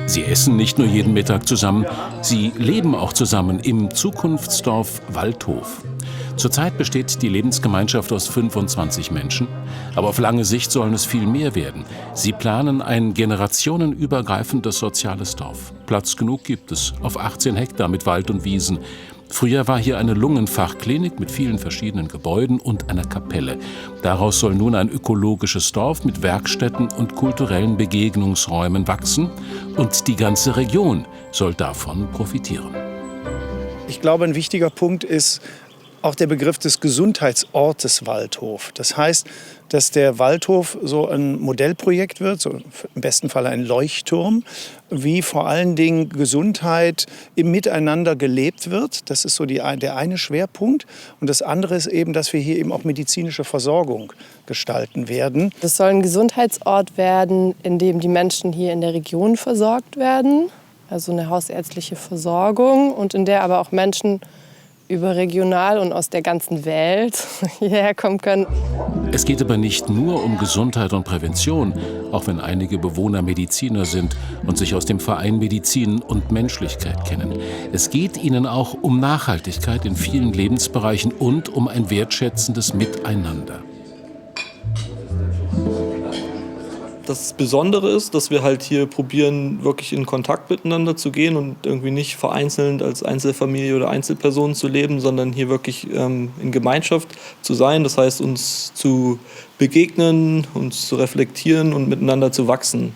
Sie essen nicht nur jeden Mittag zusammen, sie leben auch zusammen im Zukunftsdorf Waldhof. Zurzeit besteht die Lebensgemeinschaft aus 25 Menschen, aber auf lange Sicht sollen es viel mehr werden. Sie planen ein generationenübergreifendes soziales Dorf. Platz genug gibt es, auf 18 Hektar mit Wald und Wiesen. Früher war hier eine Lungenfachklinik mit vielen verschiedenen Gebäuden und einer Kapelle. Daraus soll nun ein ökologisches Dorf mit Werkstätten und kulturellen Begegnungsräumen wachsen und die ganze Region soll davon profitieren. Ich glaube, ein wichtiger Punkt ist auch der Begriff des Gesundheitsortes Waldhof. Das heißt, dass der Waldhof so ein Modellprojekt wird, so im besten Fall ein Leuchtturm, wie vor allen Dingen Gesundheit im Miteinander gelebt wird. Das ist so der eine Schwerpunkt. Und das andere ist eben, dass wir hier eben auch medizinische Versorgung gestalten werden. Das soll ein Gesundheitsort werden, in dem die Menschen hier in der Region versorgt werden, also eine hausärztliche Versorgung, und in der aber auch Menschen überregional und aus der ganzen Welt hierher kommen können. Es geht aber nicht nur um Gesundheit und Prävention, auch wenn einige Bewohner Mediziner sind und sich aus dem Verein Medizin und Menschlichkeit kennen. Es geht ihnen auch um Nachhaltigkeit in vielen Lebensbereichen und um ein wertschätzendes Miteinander. Das Besondere ist, dass wir halt hier probieren, wirklich in Kontakt miteinander zu gehen und irgendwie nicht vereinzelt als Einzelfamilie oder Einzelperson zu leben, sondern hier wirklich in Gemeinschaft zu sein. Das heißt, uns zu begegnen, uns zu reflektieren und miteinander zu wachsen.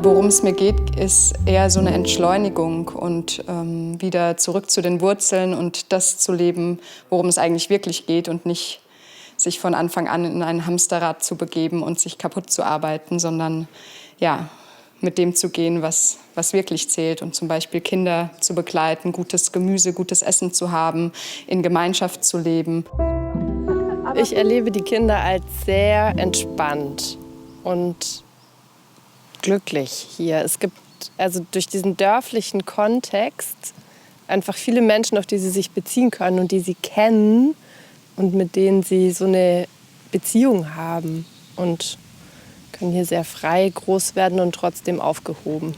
Worum es mir geht, ist eher so eine Entschleunigung und wieder zurück zu den Wurzeln und das zu leben, worum es eigentlich wirklich geht und nicht sich von Anfang an in ein Hamsterrad zu begeben und sich kaputt zu arbeiten, sondern ja, mit dem zu gehen, was wirklich zählt und zum Beispiel Kinder zu begleiten, gutes Gemüse, gutes Essen zu haben, in Gemeinschaft zu leben. Ich erlebe die Kinder als sehr entspannt und glücklich hier. Es gibt also durch diesen dörflichen Kontext einfach viele Menschen, auf die sie sich beziehen können und die sie kennen und mit denen sie so eine Beziehung haben und können hier sehr frei groß werden und trotzdem aufgehoben.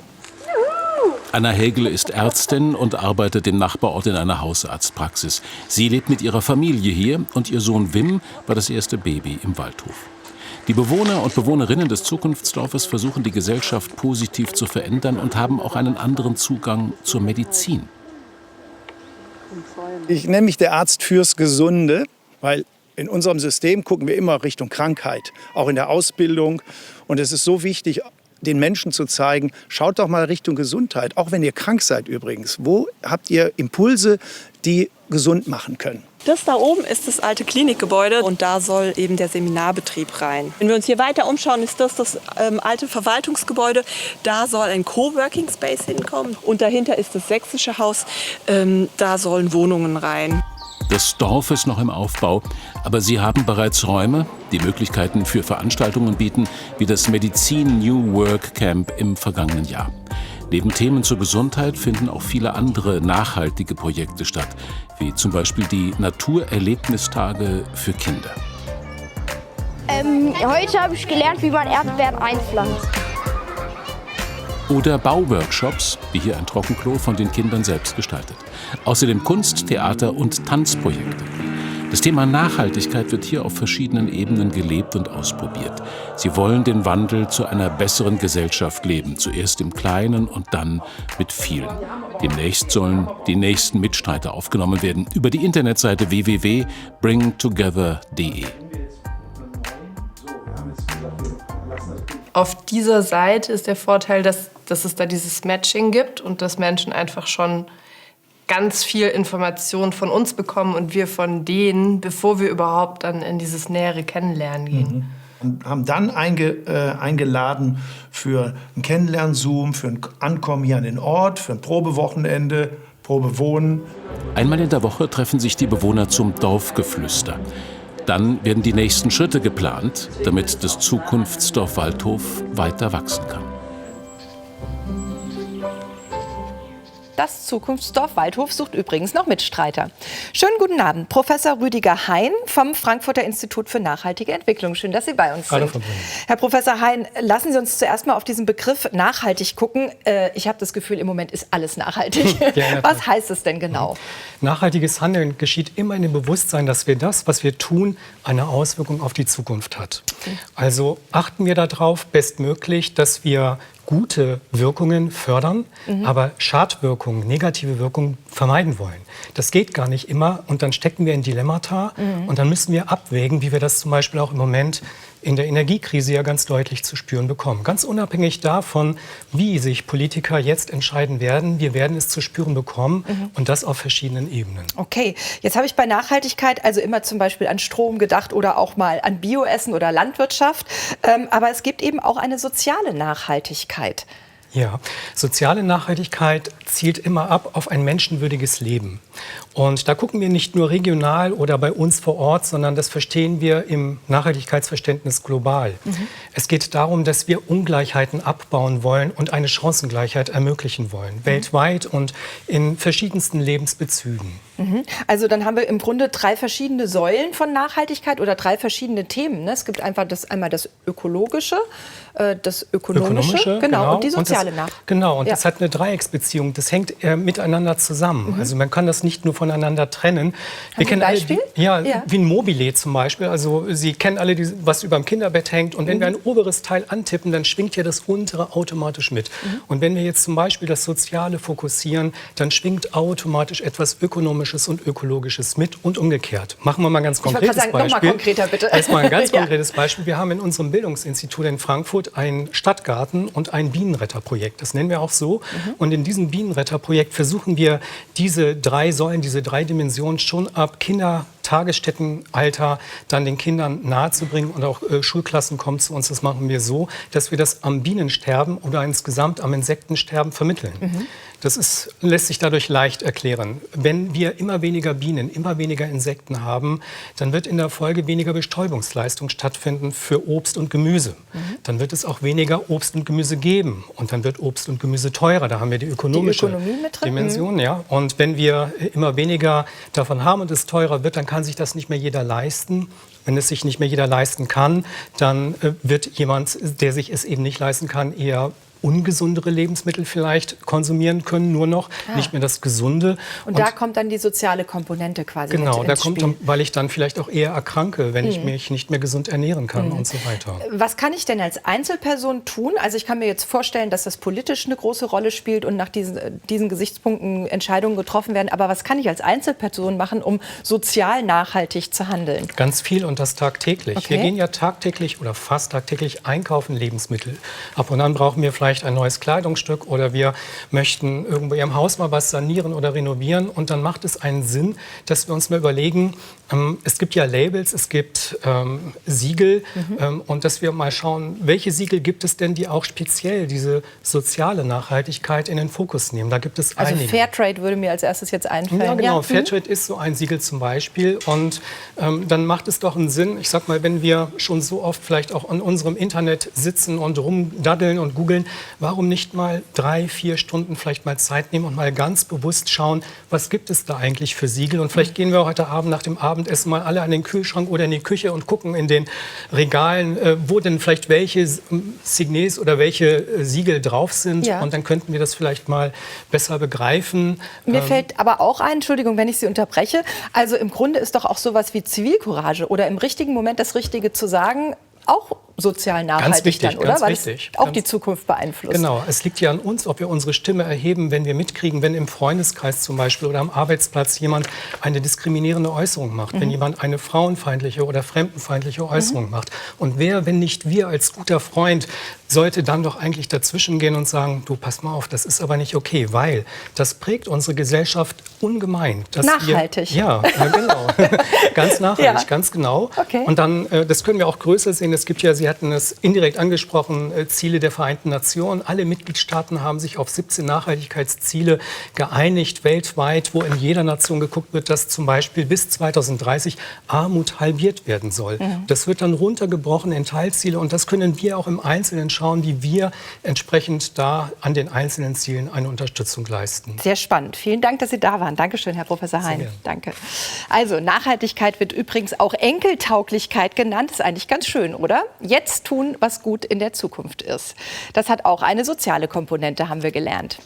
Anna Hägele ist Ärztin und arbeitet im Nachbarort in einer Hausarztpraxis. Sie lebt mit ihrer Familie hier und ihr Sohn Wim war das erste Baby im Waldhof. Die Bewohner und Bewohnerinnen des Zukunftsdorfes versuchen, die Gesellschaft positiv zu verändern und haben auch einen anderen Zugang zur Medizin. Ich nenne mich der Arzt fürs Gesunde, weil in unserem System gucken wir immer Richtung Krankheit, auch in der Ausbildung. Und es ist so wichtig, den Menschen zu zeigen, schaut doch mal Richtung Gesundheit, auch wenn ihr krank seid übrigens. Wo habt ihr Impulse, die gesund machen können? Das da oben ist das alte Klinikgebäude und da soll eben der Seminarbetrieb rein. Wenn wir uns hier weiter umschauen, ist das alte Verwaltungsgebäude. Da soll ein Coworking Space hinkommen und dahinter ist das sächsische Haus. Da sollen Wohnungen rein. Das Dorf ist noch im Aufbau, aber sie haben bereits Räume, die Möglichkeiten für Veranstaltungen bieten, wie das Medizin New Work Camp im vergangenen Jahr. Neben Themen zur Gesundheit finden auch viele andere nachhaltige Projekte statt, wie zum Beispiel die Naturerlebnistage für Kinder. Heute habe ich gelernt, wie man Erdbeeren einpflanzt. Oder Bauworkshops, wie hier ein Trockenklo von den Kindern selbst gestaltet. Außerdem Kunst-, Theater- und Tanzprojekte. Das Thema Nachhaltigkeit wird hier auf verschiedenen Ebenen gelebt und ausprobiert. Sie wollen den Wandel zu einer besseren Gesellschaft leben, zuerst im Kleinen und dann mit vielen. Demnächst sollen die nächsten Mitstreiter aufgenommen werden über die Internetseite www.bringtogether.de. Auf dieser Seite ist der Vorteil, dass es da dieses Matching gibt und dass Menschen einfach schon ganz viel Information von uns bekommen und wir von denen, bevor wir überhaupt dann in dieses nähere Kennenlernen gehen. Und haben dann eingeladen für ein Kennenlern-Zoom, für ein Ankommen hier an den Ort, für ein Probewochenende, Probewohnen. Einmal in der Woche treffen sich die Bewohner zum Dorfgeflüster. Dann werden die nächsten Schritte geplant, damit das Zukunftsdorf Waldhof weiter wachsen kann. Das Zukunftsdorf Waldhof sucht übrigens noch Mitstreiter. Schönen guten Abend, Professor Rüdiger Hein vom Frankfurter Institut für nachhaltige Entwicklung. Schön, dass Sie bei uns sind. Herr Professor Hein, lassen Sie uns zuerst mal auf diesen Begriff nachhaltig gucken. Ich habe das Gefühl, im Moment ist alles nachhaltig. Was heißt es denn genau? Nachhaltiges Handeln geschieht immer in dem Bewusstsein, dass wir das, was wir tun, eine Auswirkung auf die Zukunft hat. Also achten wir darauf bestmöglich, dass wir gute Wirkungen fördern, aber Schadwirkungen, negative Wirkungen vermeiden wollen. Das geht gar nicht immer und dann stecken wir in Dilemmata und dann müssen wir abwägen, wie wir das zum Beispiel auch im Moment in der Energiekrise ja ganz deutlich zu spüren bekommen. Ganz unabhängig davon, wie sich Politiker jetzt entscheiden werden, wir werden es zu spüren bekommen und das auf verschiedenen Ebenen. Okay, jetzt habe ich bei Nachhaltigkeit also immer zum Beispiel an Strom gedacht oder auch mal an Bioessen oder Landwirtschaft. Aber es gibt eben auch eine soziale Nachhaltigkeit. Ja, soziale Nachhaltigkeit zielt immer ab auf ein menschenwürdiges Leben. Und da gucken wir nicht nur regional oder bei uns vor Ort, sondern das verstehen wir im Nachhaltigkeitsverständnis global. Es geht darum, dass wir Ungleichheiten abbauen wollen und eine Chancengleichheit ermöglichen wollen, weltweit und in verschiedensten Lebensbezügen. Also dann haben wir im Grunde 3 verschiedene Säulen von Nachhaltigkeit oder 3 verschiedene Themen. Ne? Es gibt einfach einmal das Ökologische, das Ökonomische genau, und die soziale Nachhaltigkeit. Genau, und das hat eine Dreiecksbeziehung. Das hängt miteinander zusammen. Also man kann das nicht nur voneinander trennen. Wir kennen ein Beispiel? Wie ein Mobile zum Beispiel. Also Sie kennen alle, was über dem Kinderbett hängt. Und wenn wir ein oberes Teil antippen, dann schwingt ja das untere automatisch mit. Und wenn wir jetzt zum Beispiel das Soziale fokussieren, dann schwingt automatisch etwas Ökonomisches und Ökologisches mit und umgekehrt. Machen wir mal ein ganz konkretes Beispiel. Noch mal konkreter, bitte. Erstmal ein ganz konkretes Beispiel. Wir haben in unserem Bildungsinstitut in Frankfurt einen Stadtgarten und ein Bienenretterprojekt. Das nennen wir auch so. Und in diesem Bienenretterprojekt versuchen wir, diese 3 Säulen, diese 3 Dimensionen schon ab Kindertagesstättenalter dann den Kindern nahezubringen. Und auch Schulklassen kommen zu uns. Das machen wir so, dass wir das am Bienensterben oder insgesamt am Insektensterben vermitteln. Das lässt sich dadurch leicht erklären. Wenn wir immer weniger Bienen, immer weniger Insekten haben, dann wird in der Folge weniger Bestäubungsleistung stattfinden für Obst und Gemüse. Dann wird es auch weniger Obst und Gemüse geben. Und dann wird Obst und Gemüse teurer. Da haben wir die ökonomische Dimension. Ja. Und wenn wir immer weniger davon haben und es teurer wird, dann kann sich das nicht mehr jeder leisten. Wenn es sich nicht mehr jeder leisten kann, dann wird jemand, der sich es eben nicht leisten kann, eher ungesundere Lebensmittel vielleicht konsumieren können, nur noch, nicht mehr das Gesunde. Und da kommt dann die soziale Komponente quasi genau, mit da ins kommt Spiel. Dann, weil ich dann vielleicht auch eher erkranke, wenn ich mich nicht mehr gesund ernähren kann und so weiter. Was kann ich denn als Einzelperson tun? Also ich kann mir jetzt vorstellen, dass das politisch eine große Rolle spielt und nach diesen Gesichtspunkten Entscheidungen getroffen werden. Aber was kann ich als Einzelperson machen, um sozial nachhaltig zu handeln? Ganz viel und das tagtäglich. Okay. Wir gehen ja tagtäglich oder fast tagtäglich einkaufen Lebensmittel. Ab und an brauchen wir vielleicht ein neues Kleidungsstück oder wir möchten irgendwo im Haus mal was sanieren oder renovieren. Und dann macht es einen Sinn, dass wir uns mal überlegen, es gibt ja Labels, es gibt Siegel und dass wir mal schauen, welche Siegel gibt es denn, die auch speziell diese soziale Nachhaltigkeit in den Fokus nehmen. Da gibt es einige. Also Fairtrade würde mir als erstes jetzt einfallen. Ja, genau. Fairtrade ist so ein Siegel zum Beispiel. Und dann macht es doch einen Sinn, ich sag mal, wenn wir schon so oft vielleicht auch an unserem Internet sitzen und rumdaddeln und googeln, warum nicht mal 3-4 Stunden vielleicht mal Zeit nehmen und mal ganz bewusst schauen, was gibt es da eigentlich für Siegel? Und vielleicht gehen wir heute Abend nach dem Abendessen mal alle an den Kühlschrank oder in die Küche und gucken in den Regalen, wo denn vielleicht welche Signes oder welche Siegel drauf sind. Ja. Und dann könnten wir das vielleicht mal besser begreifen. Mir fällt aber auch ein, Entschuldigung, wenn ich Sie unterbreche, also im Grunde ist doch auch sowas wie Zivilcourage oder im richtigen Moment das Richtige zu sagen, auch sozial nachhaltig dann, oder? Weil es auch die Zukunft beeinflusst. Genau, es liegt ja an uns, ob wir unsere Stimme erheben, wenn wir mitkriegen, wenn im Freundeskreis zum Beispiel oder am Arbeitsplatz jemand eine diskriminierende Äußerung macht, wenn jemand eine frauenfeindliche oder fremdenfeindliche Äußerung macht. Und wer, wenn nicht wir als guter Freund, sollte dann doch eigentlich dazwischen gehen und sagen, du, pass mal auf, das ist aber nicht okay, weil das prägt unsere Gesellschaft ungemein. Dass nachhaltig. Ja, genau. Ganz nachhaltig, ganz genau. Okay. Und dann, das können wir auch größer sehen, es gibt ja, Sie hatten es indirekt angesprochen, Ziele der Vereinten Nationen. Alle Mitgliedstaaten haben sich auf 17 Nachhaltigkeitsziele geeinigt weltweit, wo in jeder Nation geguckt wird, dass zum Beispiel bis 2030 Armut halbiert werden soll. Das wird dann runtergebrochen in Teilziele und das können wir auch im Einzelnen schauen, schauen, wie wir entsprechend da an den einzelnen Zielen eine Unterstützung leisten. Sehr spannend. Vielen Dank, dass Sie da waren. Dankeschön, Herr Professor Hein. Danke. Also Nachhaltigkeit wird übrigens auch Enkeltauglichkeit genannt. Ist eigentlich ganz schön, oder? Jetzt tun, was gut in der Zukunft ist. Das hat auch eine soziale Komponente, haben wir gelernt.